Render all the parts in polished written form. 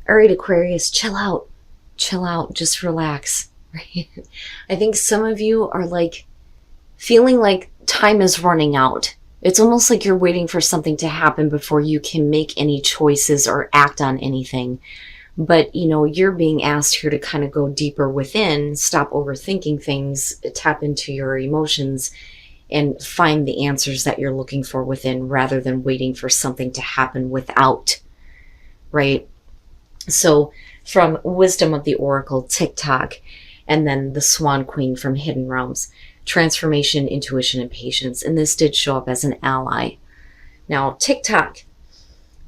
All right, Aquarius, chill out. Chill out. Just relax. Right? I think some of you are like feeling like time is running out. It's almost like you're waiting for something to happen before you can make any choices or act on anything. But, you know, you're being asked here to kind of go deeper within, stop overthinking things, tap into your emotions, and find the answers that you're looking for within rather than waiting for something to happen without, right? So from Wisdom of the Oracle, TikTok, and then the Swan Queen from Hidden Realms, transformation, intuition, and patience. And this did show up as an ally. Now, TikTok,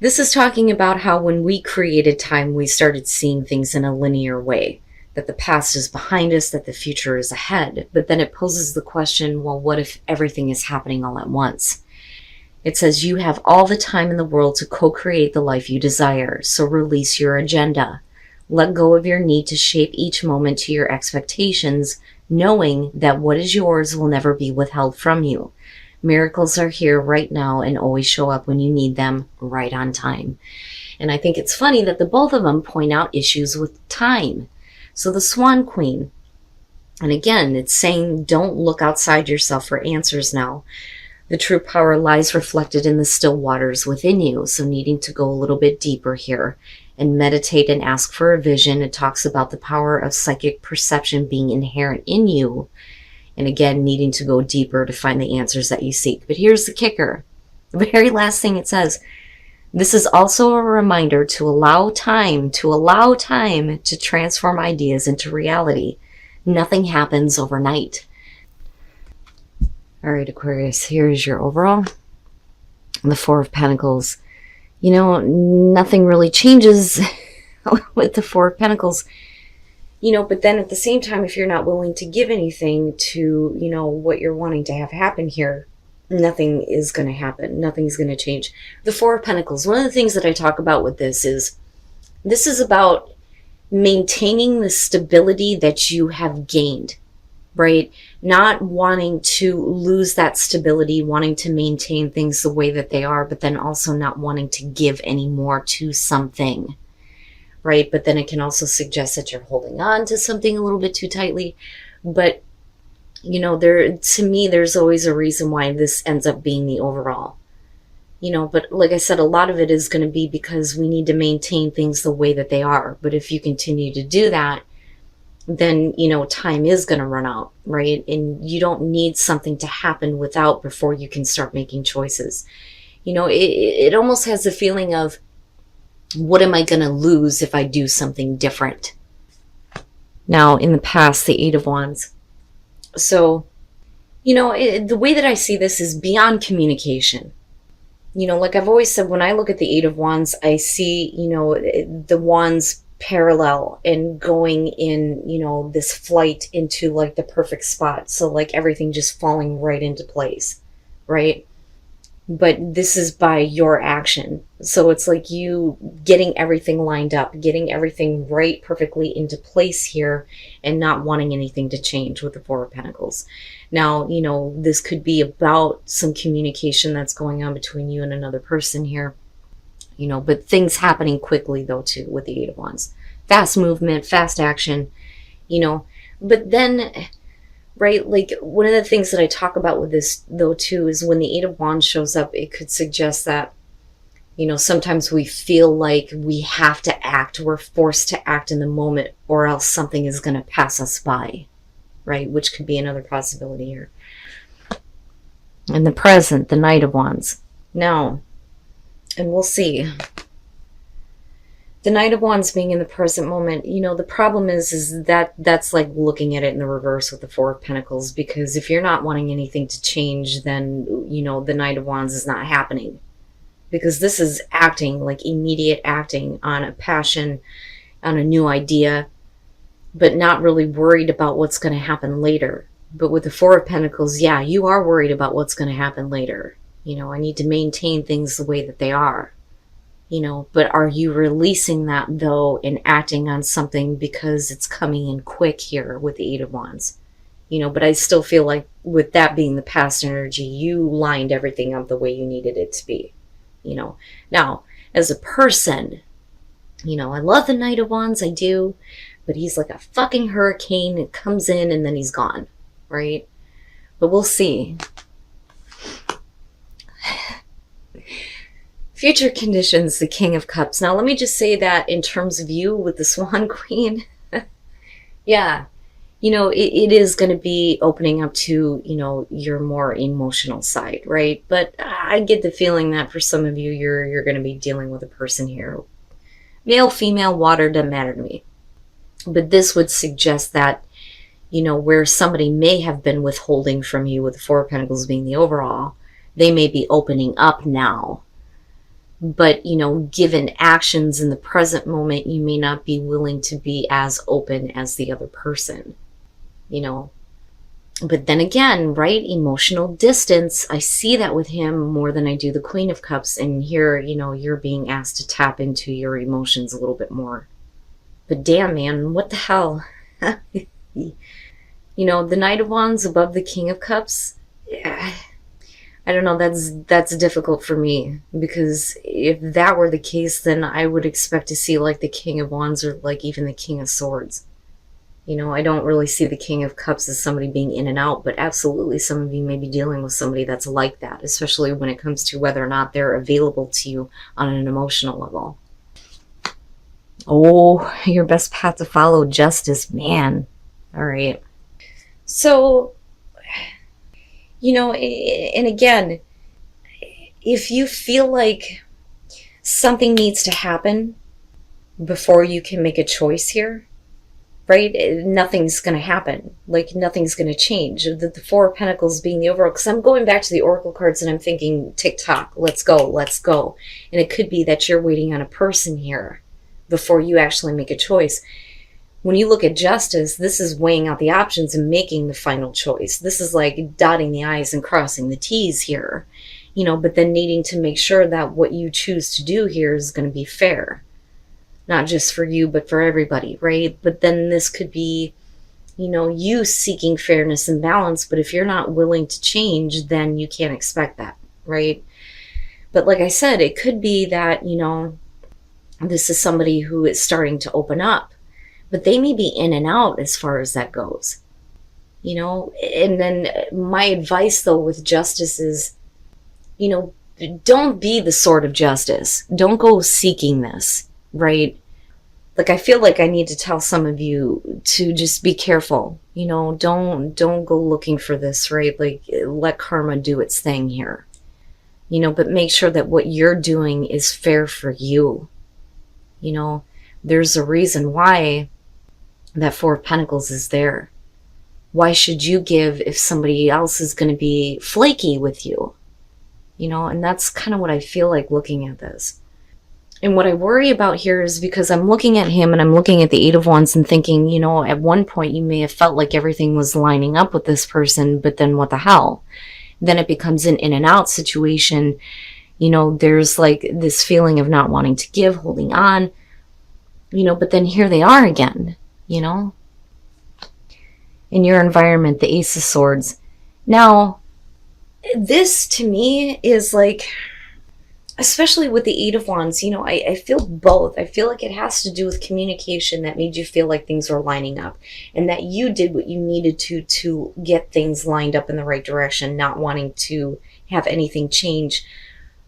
this is talking about how when we created time, we started seeing things in a linear way, that the past is behind us, that the future is ahead. But then it poses the question, well, what if everything is happening all at once? It says you have all the time in the world to co-create the life you desire, so release your agenda. Let go of your need to shape each moment to your expectations, knowing that what is yours will never be withheld from you. Miracles are here right now and always show up when you need them, right on time. And I think it's funny that the both of them point out issues with time. So the Swan Queen, and again, it's saying don't look outside yourself for answers now. The true power lies reflected in the still waters within you. So needing to go a little bit deeper here and meditate and ask for a vision. It talks about the power of psychic perception being inherent in you. And again, needing to go deeper to find the answers that you seek. But here's the kicker. The very last thing it says, this is also a reminder to allow time to transform ideas into reality. Nothing happens overnight. All right, Aquarius, here's your overall. The Four of Pentacles. You know, nothing really changes with the Four of Pentacles. You know, but then at the same time, if you're not willing to give anything to, you know, what you're wanting to have happen here, nothing is going to happen. Nothing's going to change. The Four of Pentacles, one of the things that I talk about with this is about maintaining the stability that you have gained, right? Not wanting to lose that stability, wanting to maintain things the way that they are, but then also not wanting to give any more to something, right? But then it can also suggest that you're holding on to something a little bit too tightly. But, you know, to me, there's always a reason why this ends up being the overall. You know, but like I said, a lot of it is going to be because we need to maintain things the way that they are. But if you continue to do that, then, you know, time is going to run out, right? And you don't need something to happen without before you can start making choices. You know, it almost has the feeling of, what am I going to lose if I do something different? Now, in the past, the Eight of Wands. So, you know, the way that I see this is beyond communication. You know, like I've always said, when I look at the Eight of Wands, I see, you know, the wands parallel and going in, you know, this flight into like the perfect spot. So like everything just falling right into place, right? But this is by your action. So it's like you getting everything lined up, getting everything right perfectly into place here and not wanting anything to change with the Four of Pentacles. Now, you know, this could be about some communication that's going on between you and another person here, you know, but things happening quickly though too with the Eight of Wands. Fast movement, fast action, you know, but then, right, like one of the things that I talk about with this though too is when the Eight of Wands shows up, it could suggest that, you know, sometimes we feel like we have to act, we're forced to act in the moment or else something is going to pass us by, right? Which could be another possibility here. In the present, the Knight of Wands. Now, and we'll see. The Knight of Wands being in the present moment, you know, the problem is that that's like looking at it in the reverse with the Four of Pentacles, because if you're not wanting anything to change, then, you know, the Knight of Wands is not happening. Because this is acting, like immediate acting on a passion, on a new idea, but not really worried about what's going to happen later. But with the Four of Pentacles, yeah, you are worried about what's going to happen later. You know, I need to maintain things the way that they are. You know, but are you releasing that though and acting on something because it's coming in quick here with the Eight of Wands? You know, but I still feel like with that being the past energy, you lined everything up the way you needed it to be. You know, now as a person, You know, I love the Knight of Wands, I do, but he's like a fucking hurricane. It comes in and then he's gone, right? But we'll see. Future conditions, the King of Cups. Now, let me just say that in terms of you with the Swan Queen, yeah, you know, it is going to be opening up to, you know, your more emotional side, right? But I get the feeling that for some of you, you're going to be dealing with a person here. Male, female, water, doesn't matter to me. But this would suggest that, you know, where somebody may have been withholding from you, with the Four of Pentacles being the overall, they may be opening up now. But, you know, given actions in the present moment, you may not be willing to be as open as the other person, you know. But then again, right, emotional distance, I see that with him more than I do the Queen of Cups. And here, you know, you're being asked to tap into your emotions a little bit more. But damn, man, what the hell? You know, the Knight of Wands above the King of Cups, yeah, I don't know, that's difficult for me, because if that were the case, then I would expect to see like the King of Wands or like even the King of Swords. You know, I don't really see the King of Cups as somebody being in and out, but absolutely some of you may be dealing with somebody that's like that, especially when it comes to whether or not they're available to you on an emotional level. Oh, your best path to follow, justice, man. All right. So, you know, and again, if you feel like something needs to happen before you can make a choice here, right? Nothing's going to happen. Like, nothing's going to change. The Four of Pentacles being the overall, because I'm going back to the Oracle cards and I'm thinking, tick-tock, let's go, let's go. And it could be that you're waiting on a person here before you actually make a choice. When you look at justice, this is weighing out the options and making the final choice. This is like dotting the I's and crossing the T's here, you know, but then needing to make sure that what you choose to do here is going to be fair. Not just for you, but for everybody, right? But then this could be, you know, you seeking fairness and balance, but if you're not willing to change, then you can't expect that, right? But like I said, it could be that, you know, this is somebody who is starting to open up, but they may be in and out as far as that goes, you know. And then my advice though with justice is, you know, don't be the sword of justice. Don't go seeking this, right? Like, I feel like I need to tell some of you to just be careful, you know, don't go looking for this, right? Like, let karma do its thing here, you know, but make sure that what you're doing is fair for you. You know, there's a reason why that Four of Pentacles is there. Why should you give if somebody else is going to be flaky with you? You know, and that's kind of what I feel like looking at this. And what I worry about here is because I'm looking at him and I'm looking at the Eight of Wands and thinking, you know, at one point you may have felt like everything was lining up with this person, but then what the hell? Then it becomes an in and out situation. You know, there's like this feeling of not wanting to give, holding on, you know, but then here they are again, you know, in your environment, the Ace of Swords. Now, this to me is like, especially with the Eight of Wands, you know, I feel both. I feel like it has to do with communication that made you feel like things were lining up and that you did what you needed to get things lined up in the right direction, not wanting to have anything change.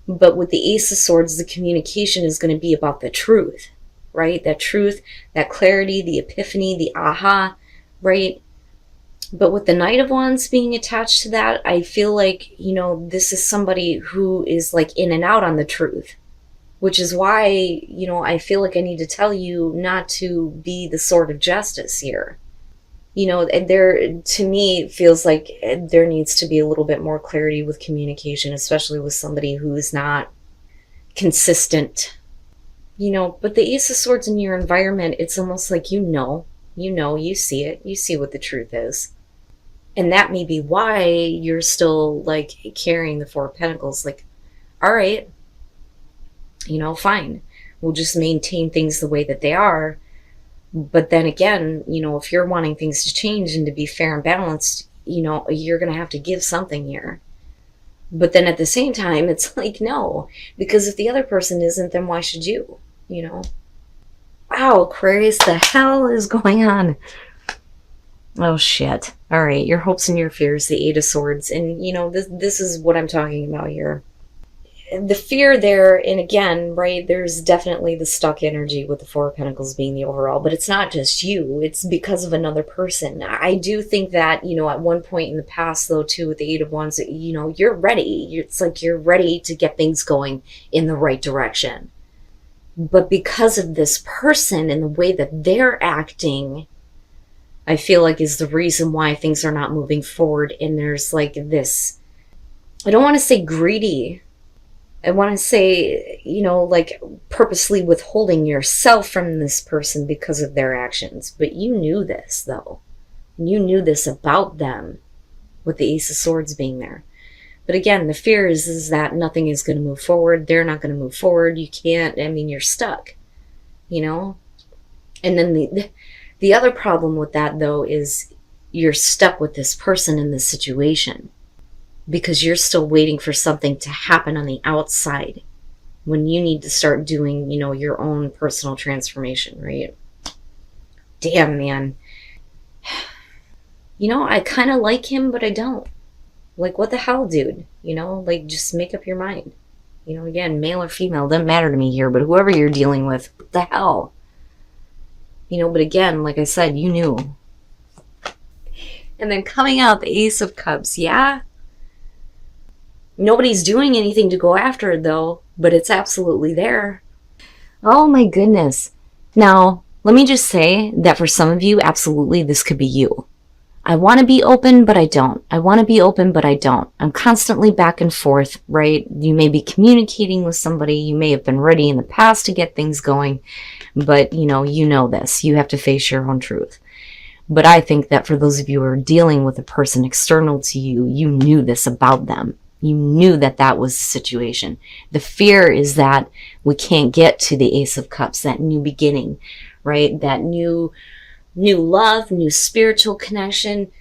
But with the Ace of Swords, the communication is going to be about the truth, right? That truth, that clarity, the epiphany, the aha, right? But with the Knight of Wands being attached to that, I feel like, you know, this is somebody who is like in and out on the truth, which is why, you know, I feel like I need to tell you not to be the sword of justice here. You know, there, to me, it feels like there needs to be a little bit more clarity with communication, especially with somebody who is not consistent, you know. But the Ace of Swords in your environment, it's almost like, you see it, you see what the truth is. And that may be why you're still like carrying the Four of Pentacles. Like, all right, you know, fine. We'll just maintain things the way that they are. But then again, you know, if you're wanting things to change and to be fair and balanced, you know, you're going to have to give something here. But then at the same time, it's like, no, because if the other person isn't, then why should you, you know? Wow, Aquarius, the hell is going on? Oh, shit. All right, your hopes and your fears, the Eight of Swords. And, you know, this is what I'm talking about here. The fear there, and again, right, there's definitely the stuck energy with the Four of Pentacles being the overall, but it's not just you, it's because of another person. I do think that, you know, at one point in the past, though, too, with the Eight of Wands, you know, you're ready. It's like you're ready to get things going in the right direction. But because of this person and the way that they're acting, I feel like is the reason why things are not moving forward. And there's like this, I don't want to say greedy, I want to say, you know, like purposely withholding yourself from this person because of their actions. But you knew this, though. You knew this about them with the Ace of Swords being there. But again, the fear is that nothing is going to move forward. They're not going to move forward. You can't, I mean, you're stuck, you know? And then the other problem with that, though, is you're stuck with this person in this situation, because you're still waiting for something to happen on the outside when you need to start doing, you know, your own personal transformation, right? Damn, man. You know, I kind of like him, but I don't. Like, what the hell, dude? You know, like, just make up your mind. You know, again, male or female, doesn't matter to me here, but whoever you're dealing with, what the hell? You know, but again, like I said, you knew. And then coming out, the Ace of Cups, yeah? Nobody's doing anything to go after it, though, but it's absolutely there. Oh my goodness. Now, let me just say that for some of you, absolutely, this could be you. I want to be open, but I don't. I want to be open, but I don't. I'm constantly back and forth, right? You may be communicating with somebody. You may have been ready in the past to get things going, but you know this. You have to face your own truth. But I think that for those of you who are dealing with a person external to you, you knew this about them. You knew that that was the situation. The fear is that we can't get to the Ace of Cups, that new beginning, right? That new love, new spiritual connection,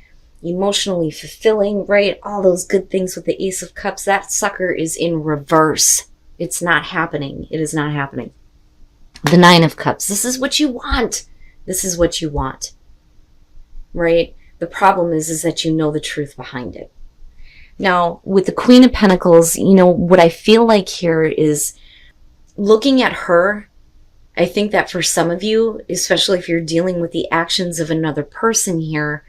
emotionally fulfilling, right? All those good things with the Ace of Cups. That sucker is in reverse. It's not happening. It is not happening. The Nine of Cups. This is what you want. This is what you want, right? The problem is that you know the truth behind it. Now, with the Queen of Pentacles, you know, what I feel like here is looking at her, I think that for some of you, especially if you're dealing with the actions of another person here,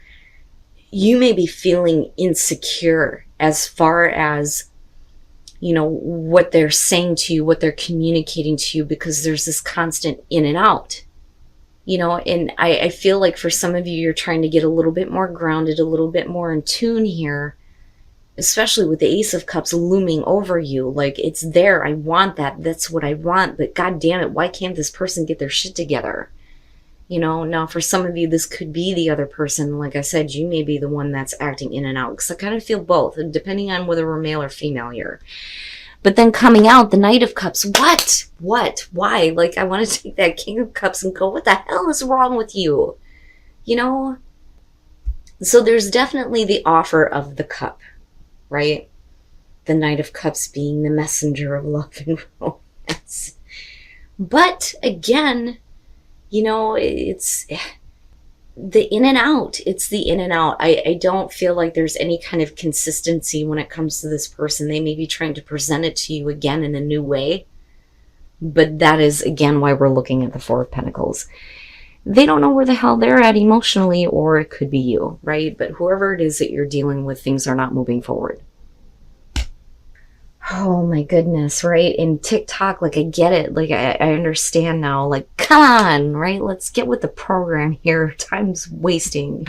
you may be feeling insecure as far as, you know, what they're saying to you, what they're communicating to you, because there's this constant in and out, you know, and I feel like for some of you, you're trying to get a little bit more grounded, a little bit more in tune here, especially with the Ace of Cups looming over you. Like, it's there. I want that. That's what I want. But God damn it, why can't this person get their shit together? You know, now for some of you, this could be the other person. Like I said, you may be the one that's acting in and out, because I kind of feel both, depending on whether we're male or female here. But then coming out, the Knight of Cups. What? Why? Like, I want to take that King of Cups and go, what the hell is wrong with you? You know? So there's definitely the offer of the cup, right? The Knight of Cups being the messenger of love and romance. But again, you know, it's the in and out. It's the in and out. I don't feel like there's any kind of consistency when it comes to this person. They may be trying to present it to you again in a new way. But that is, again, why we're looking at the Four of Pentacles. They don't know where the hell they're at emotionally, or it could be you, right? But whoever it is that you're dealing with, things are not moving forward. Oh my goodness, right? And TikTok, like, I get it. Like, I understand now. Like, come on, right? Let's get with the program here. Time's wasting.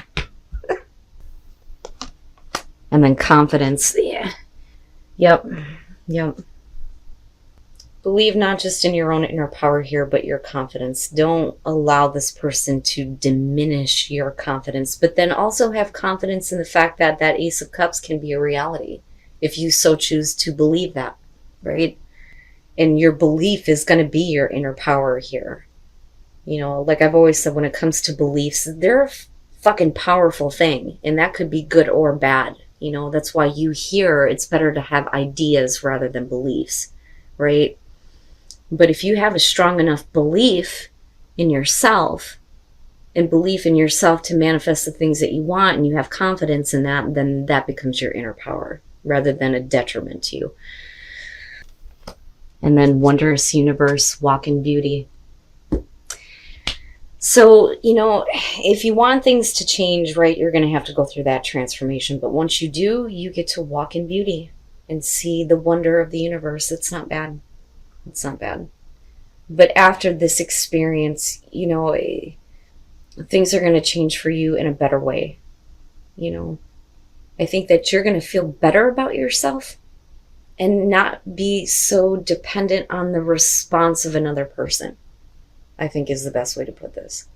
And then confidence. Yeah. Yep. Believe not just in your own inner power here, but your confidence. Don't allow this person to diminish your confidence, but then also have confidence in the fact that that Ace of Cups can be a reality if you so choose to believe that, right? And your belief is going to be your inner power here. You know, like I've always said, when it comes to beliefs, they're a fucking powerful thing, and that could be good or bad. You know, that's why you hear it's better to have ideas rather than beliefs, right? But if you have a strong enough belief, in yourself and belief in yourself to manifest the things that you want, and you have confidence in that, then that becomes your inner power rather than a detriment to you. And then wondrous universe, walk in beauty. So, you know, if you want things to change, right, you're going to have to go through that transformation. But once you do, you get to walk in beauty and see the wonder of the universe. It's not bad. It's not bad. But after this experience, you know, things are going to change for you in a better way. You know, I think that you're going to feel better about yourself and not be so dependent on the response of another person, I think is the best way to put this.